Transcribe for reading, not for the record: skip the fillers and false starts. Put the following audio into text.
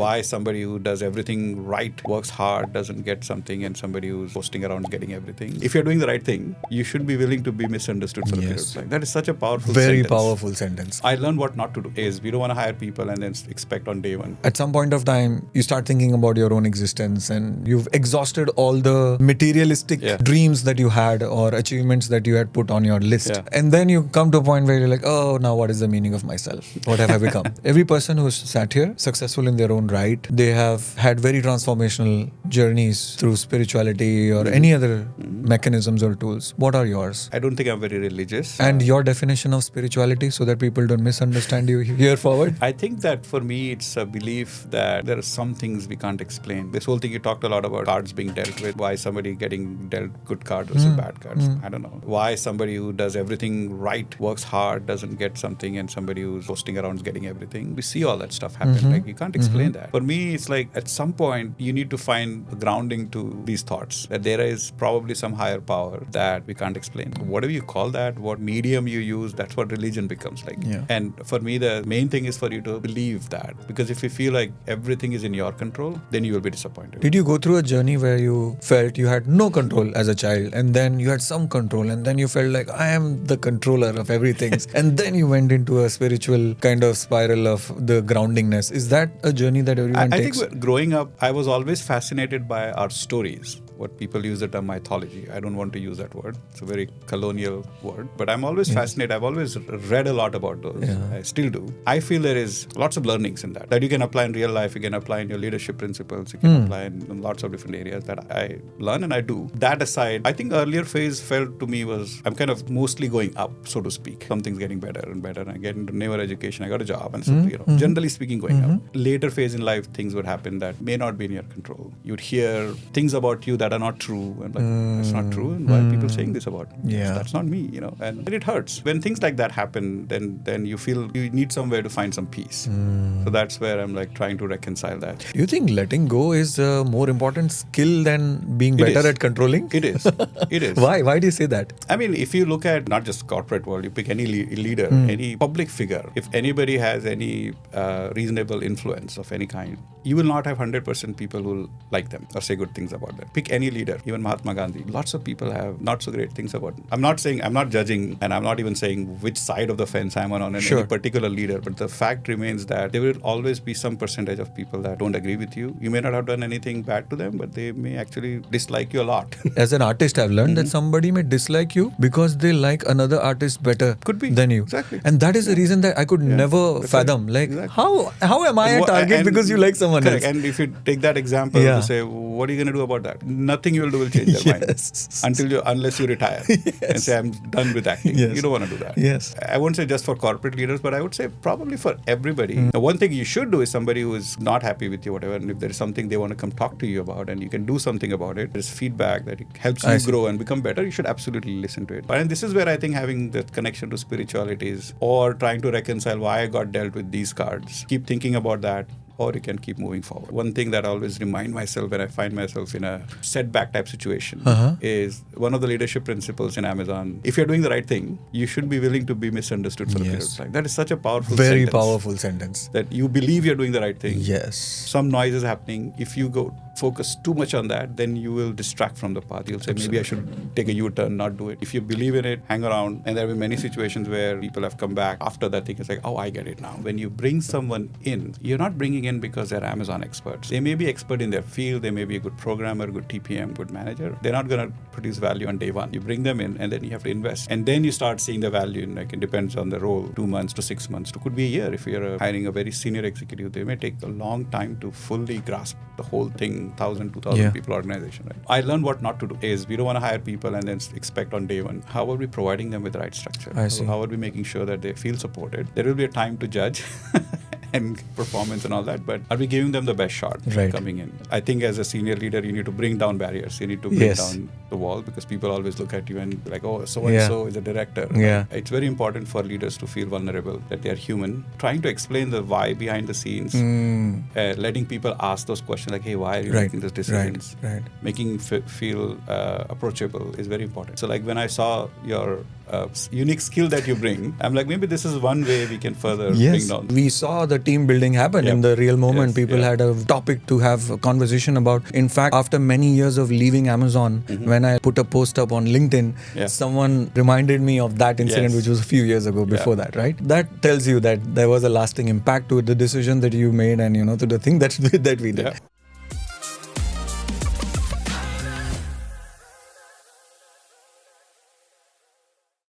why somebody who does everything right, works hard, doesn't get something, and somebody who's posting around getting everything. If you're doing the right thing, you should be willing to be misunderstood for a period of time. That is such a powerful Very sentence. powerful sentence. I learned what not to do is we don't want to hire people and then expect on day one. At some point of time, you start thinking about your own existence and you've exhausted all the materialistic dreams that you had or achievements that you had put on your list. Yeah. And then you come to a point where you're like, oh, now what is the meaning of myself? What have I become? Every person who's sat here, successful in their own right, they have had very transformational journeys through spirituality or any other mechanisms or tools. What are yours? I don't think I'm very religious. And your definition of spirituality so that people don't misunderstand you here forward? I think that for me, it's a belief that there are some things we can't explain. This whole thing, you talked a lot about cards being dealt with, why somebody getting dealt good cards versus bad cards. I don't know. Why somebody who does everything right, works hard, doesn't get something, and somebody who's posting around is getting everything. We see all that stuff happen. Like, you can't explain that. For me, it's like at some point, you need to find a grounding to these thoughts, that there is probably some higher power that we can't explain. Whatever you call that, what medium you use, that's what religion becomes like. Yeah. And for me, the main thing is for you to believe that. Because if you feel like everything is in your control, then you will be disappointed. Did you go through a journey where you felt you had no control as a child and then you had some control and then you felt like I am the controller of everything and then you went into a spiritual kind of spiral of the groundingness? Is that a journey that everyone takes? I think growing up, I was always fascinated by our stories. What people use the term mythology. I don't want to use that word. It's a very colonial word. But I'm always fascinated. I've always read a lot about those. Yeah. I still do. I feel there is lots of learnings in that you can apply in real life, you can apply in your leadership principles, you can apply in lots of different areas that I learn and I do. That aside, I think earlier phase felt to me was I'm kind of mostly going up, so to speak. Something's getting better and better. And I get into naval education, I got a job and so, generally speaking, going up. Later phase in life, things would happen that may not be in your control. You'd hear things about you that are not true, and like, that's not true, and why are people saying this about me? Yeah. That's not me, and it hurts. When things like that happen, then you feel you need somewhere to find some peace. So that's where I'm like trying to reconcile that. Do you think letting go is a more important skill than being better at controlling? It is. It is. Why? Why do you say that? I mean, if you look at not just corporate world, you pick any leader, any public figure, if anybody has any reasonable influence of any kind, you will not have 100% people who will like them or say good things about them. Pick any leader, even Mahatma Gandhi. Lots of people have not so great things about him. I'm not judging, and I'm not even saying which side of the fence I'm on any particular leader, but the fact remains that there will always be some percentage of people that don't agree with you. You may not have done anything bad to them, but they may actually dislike you a lot. As an artist, I've learned that somebody may dislike you because they like another artist better than you. Exactly. And that is the reason that I could never fathom. Like, how am I a target because you like someone else? And if you take that example to say, what are you going to do about that? Nothing you will do will change their mind unless you retire and say, I'm done with acting. You don't want to do that. Yes. I won't say just for corporate leaders, but I would say probably for everybody. Now, one thing you should do is somebody who is not happy with you, whatever, and if there is something they want to come talk to you about and you can do something about it, there's feedback that it helps you grow and become better, you should absolutely listen to it. And this is where I think having the connection to spirituality is, or trying to reconcile why I got dealt with these cards. Keep thinking about that, or you can keep moving forward. One thing that I always remind myself when I find myself in a setback type situation is one of the leadership principles in Amazon. If you're doing the right thing, you should be willing to be misunderstood for a period of time. That is such a powerful Very powerful sentence. That you believe you're doing the right thing. Yes. Some noise is happening. If you go focus too much on that, then you will distract from the path. You'll say, maybe I should take a U-turn, not do it. If you believe in it, hang around. And there have been many situations where people have come back after that thing. It's like, oh, I get it now. When you bring someone in, you're not bringing in because they're Amazon experts. They may be expert in their field. They may be a good programmer, good TPM, good manager. They're not going to produce value on day one. You bring them in and then you have to invest. And then you start seeing the value in, like, it depends on the role, 2 months to 6 months. It could be a year. If you're hiring a very senior executive, they may take a long time to fully grasp the whole thing, 1,000, 2,000 people organization. Right? I learned what not to do is we don't want to hire people and then expect on day one. How are we providing them with the right structure? I see. How are we making sure that they feel supported? There will be a time to judge and performance and all that, but are we giving them the best shot coming in? I think as a senior leader, you need to bring down barriers. You need to bring down the wall, because people always look at you and be like, oh, so-and-so is a director. Yeah. It's very important for leaders to feel vulnerable, that they are human. Trying to explain the why behind the scenes, letting people ask those questions like, hey, why are you making these decisions? Making feel approachable is very important. So like when I saw your unique skill that you bring. I'm like, maybe this is one way we can further bring Yes, down. we saw the team building happen in the real moment. Yes, People had a topic to have a conversation about. In fact, after many years of leaving Amazon, when I put a post up on LinkedIn, someone reminded me of that incident, which was a few years ago before that, right? That tells you that there was a lasting impact to the decision that you made and, to the thing that we did.